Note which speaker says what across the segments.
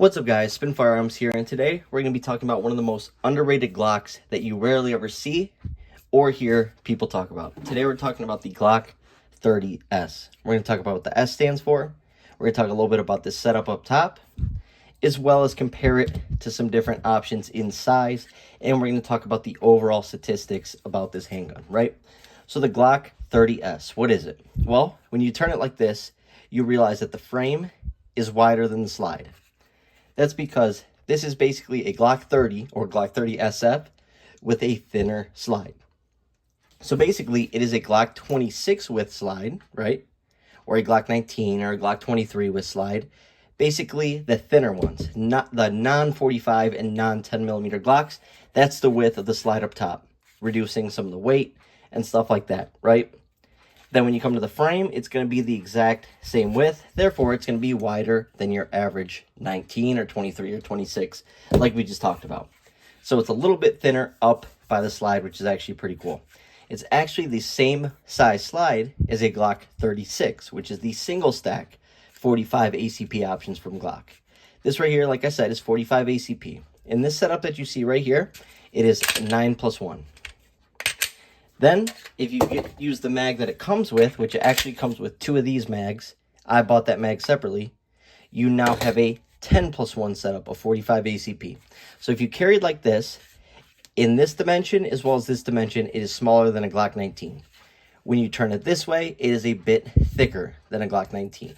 Speaker 1: What's up guys, Spin Firearms here, and today we're going to be talking about one of the most underrated Glocks that you rarely ever see or hear people talk about. Today we're talking about the Glock 30S. We're going to talk about what the S stands for. We're going to talk a little bit about the setup up top, as well as compare it to some different options in size, and we're going to talk about the overall statistics about this handgun, right? So the Glock 30S, what is it? Well, when you turn it like this, you realize that the frame is wider than the slide. That's because this is basically a Glock 30 or Glock 30 SF with a thinner slide. So basically, it is a Glock 26 with slide, right? Or a Glock 19 or a Glock 23 with slide. Basically, the thinner ones, not the non-45 and non-10 millimeter Glocks. That's the width of the slide up top, reducing some of the weight and stuff like that, right? Then when you come to the frame, it's going to be the exact same width. Therefore, it's going to be wider than your average 19 or 23 or 26, like we just talked about. So it's a little bit thinner up by the slide, which is actually pretty cool. It's actually the same size slide as a Glock 36, which is the single stack 45 ACP options from Glock. This right here, like I said, is 45 ACP. In this setup that you see right here, it is 9+1. Then, if you use the mag that it comes with, which it actually comes with 2 of these mags, I bought that mag separately, you now have a 10+1 setup of 45 ACP. So if you carry it like this, in this dimension as well as this dimension, it is smaller than a Glock 19. When you turn it this way, it is a bit thicker than a Glock 19.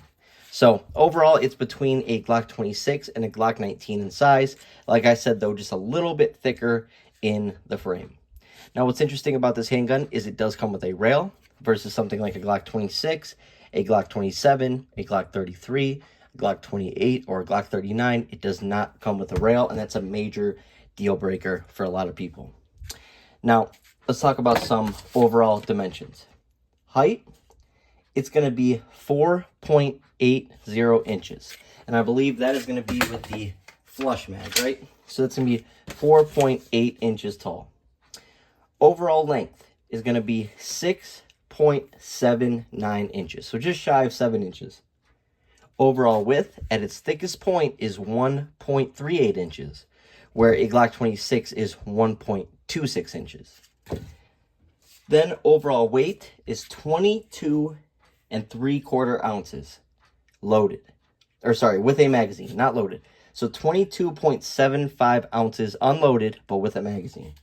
Speaker 1: So overall, it's between a Glock 26 and a Glock 19 in size. Like I said, though, just a little bit thicker in the frame. Now, what's interesting about this handgun is it does come with a rail versus something like a Glock 26, a Glock 27, a Glock 33, a Glock 28, or a Glock 39. It does not come with a rail, and that's a major deal breaker for a lot of people. Now, let's talk about some overall dimensions. Height, it's going to be 4.80 inches, and I believe that is going to be with the flush mag, right? So that's going to be 4.8 inches tall. Overall length is going to be 6.79 inches, so just shy of 7 inches. Overall width at its thickest point is 1.38 inches, where a Glock 26 is 1.26 inches. Then overall weight is 22.75 ounces loaded. Or sorry, with a magazine, not loaded. So 22.75 ounces unloaded, but with a magazine.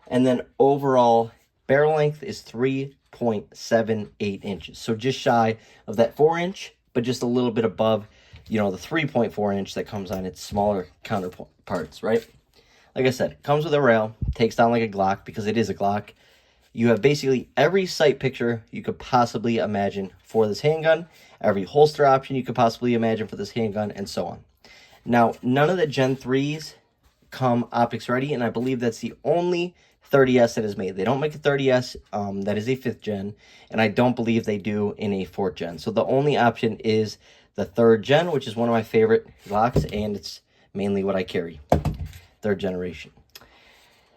Speaker 1: And then overall barrel length is 3.78 inches. So just shy of that 4-inch, but just a little bit above, the 3.4-inch that comes on its smaller counterparts, right? Like I said, it comes with a rail, takes down like a Glock because it is a Glock. You have basically every sight picture you could possibly imagine for this handgun, every holster option you could possibly imagine for this handgun, and so on. Now, none of the Gen 3s come optics ready, and I believe that's the only 30S that is made. They don't make a 30S that is a 5th gen, and I don't believe they do in a 4th gen. So the only option is the 3rd gen, which is one of my favorite Glocks, and it's mainly what I carry, 3rd generation.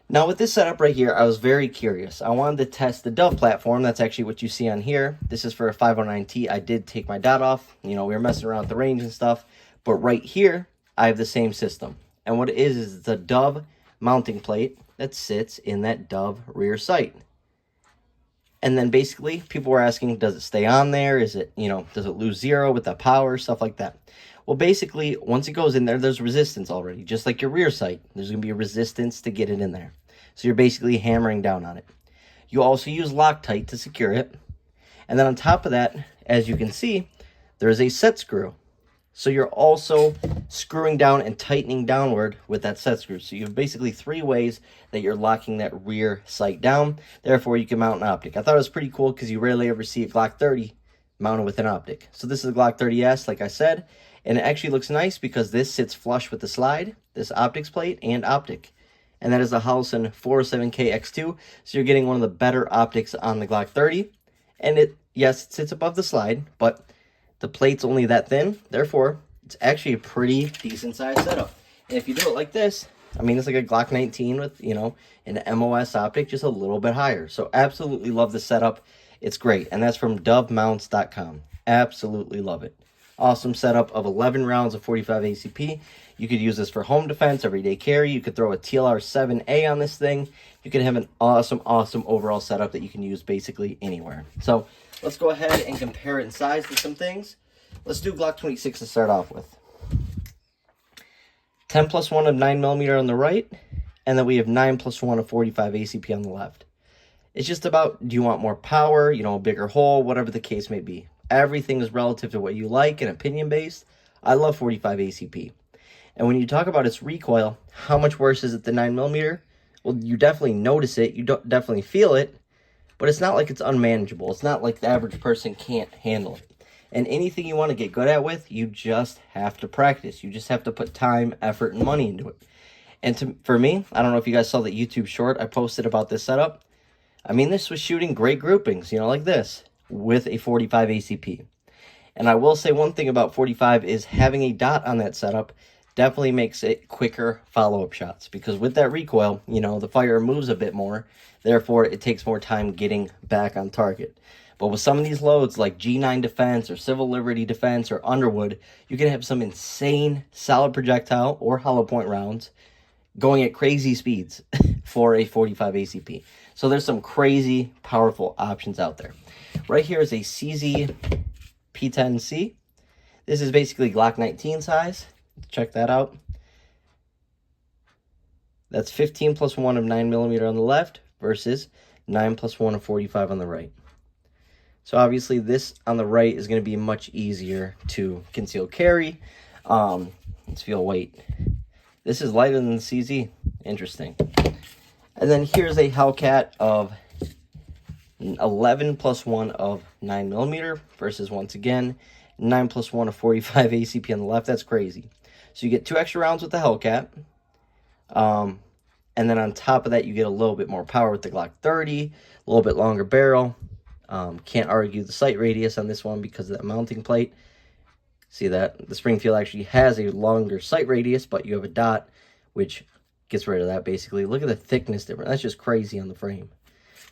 Speaker 1: Now with this setup right here, I was very curious. I wanted to test the Dove platform. That's actually what you see on here. This is for a 509T. I did take my dot off. We were messing around with the range and stuff, but right here, I have the same system. And what it is it's a Dove mounting plate that sits in that Dove rear sight. And then basically, people were asking, does it stay on there? Is it, does it lose zero with the power? Stuff like that. Well, basically, once it goes in there, there's resistance already. Just like your rear sight, there's going to be a resistance to get it in there. So you're basically hammering down on it. You also use Loctite to secure it. And then on top of that, as you can see, there is a set screw. So you're also screwing down and tightening downward with that set screw. So you have basically 3 ways that you're locking that rear sight down. Therefore, you can mount an optic. I thought it was pretty cool because you rarely ever see a Glock 30 mounted with an optic. So this is a Glock 30S, like I said. And it actually looks nice because this sits flush with the slide, this optics plate, and optic. And that is a Holosun 407K X2. So you're getting one of the better optics on the Glock 30. And yes, it sits above the slide, but the plate's only that thin, therefore, it's actually a pretty decent size setup. And if you do it like this, it's like a Glock 19 with, an MOS optic, just a little bit higher. So absolutely love the setup. It's great. And that's from dovemounts.com. Absolutely love it. Awesome setup of 11 rounds of 45 ACP. You could use this for home defense, everyday carry. You could throw a TLR 7A on this thing. You could have an awesome overall setup that you can use basically anywhere. So let's go ahead and compare it in size to some things. Let's do Glock 26 to start off with. 10+1 of 9mm on the right, and then we have 9+1 of 45 ACP on the left. It's just about, do you want more power, you know, a bigger hole, whatever the case may be. Everything is relative to what you like and opinion-based. I love 45 ACP. And when you talk about its recoil, how much worse is it than 9mm? Well, you definitely notice it, you definitely feel it, but it's not like it's unmanageable. It's not like the average person can't handle it. And anything you want to get good at with, you just have to practice. You just have to put time, effort, and money into it. And for me, I don't know if you guys saw the YouTube short I posted about this setup. I mean, this was shooting great groupings, you know, like this, with a 45 ACP. And I will say one thing about 45 is having a dot on that setup definitely makes it quicker follow-up shots. Because with that recoil, you know, the fire moves a bit more. Therefore, it takes more time getting back on target. But with some of these loads, like G9 Defense or Civil Liberty Defense or Underwood, you can have some insane solid projectile or hollow point rounds going at crazy speeds for a 45 ACP. So there's some crazy, powerful options out there. Right here is a CZ P10C. This is basically Glock 19 size. Check that out. That's 15+1 of 9mm on the left versus 9+1 of 45 on the right. So obviously this on the right is going to be much easier to conceal carry. Let's feel weight. This is lighter than the CZ. Interesting. And then here's a Hellcat of 11+1 of 9mm versus, once again, 9+1 of 45 ACP on the left. That's crazy. So you get 2 extra rounds with the Hellcat. And then on top of that, you get a little bit more power with the Glock 30, a little bit longer barrel. Can't argue the sight radius on this one because of that mounting plate. See that? The Springfield actually has a longer sight radius, but you have a dot, which gets rid of that basically. Look at the thickness difference. That's just crazy on the frame.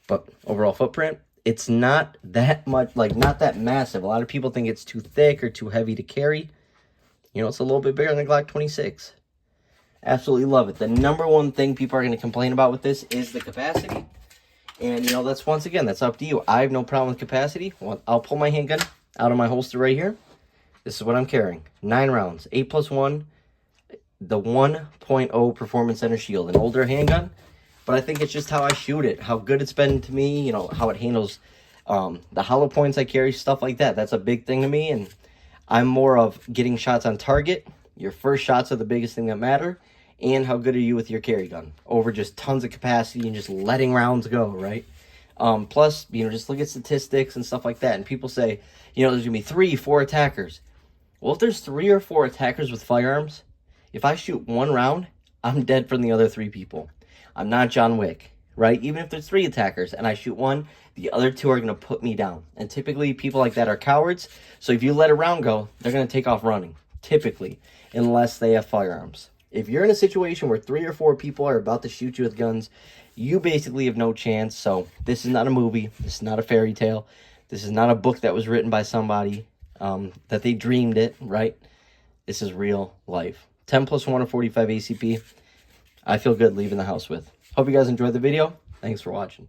Speaker 1: But overall footprint, it's not that much, like not that massive. A lot of people think it's too thick or too heavy to carry. You know, it's a little bit bigger than the Glock 26. Absolutely love it. The number one thing people are going to complain about with this is the capacity. And, you know, that's, once again, that's up to you. I have no problem with capacity. Well, I'll pull my handgun out of my holster right here. This is what I'm carrying. 9 rounds. 8+1. The 1.0 Performance Center Shield. An older handgun. But I think it's just how I shoot it. How good it's been to me. You know, how it handles the hollow points I carry. Stuff like that. That's a big thing to me. And I'm more of getting shots on target. Your first shots are the biggest thing that matter. And how good are you with your carry gun over just tons of capacity and just letting rounds go, right? Plus, you know, just look at statistics and stuff like that. And people say, you know, there's going to be 3, 4 attackers. Well, if there's 3 or 4 attackers with firearms, if I shoot 1 round, I'm dead from the other 3 people. I'm not John Wick, right? Even if there's 3 attackers and I shoot 1, the other 2 are going to put me down. And typically, people like that are cowards. So if you let a round go, they're going to take off running, typically, unless they have firearms. If you're in a situation where 3 or 4 people are about to shoot you with guns, you basically have no chance. So this is not a movie. This is not a fairy tale. This is not a book that was written by somebody that they dreamed it, right? This is real life. 10+1 of 45 ACP. I feel good leaving the house with. Hope you guys enjoyed the video. Thanks for watching.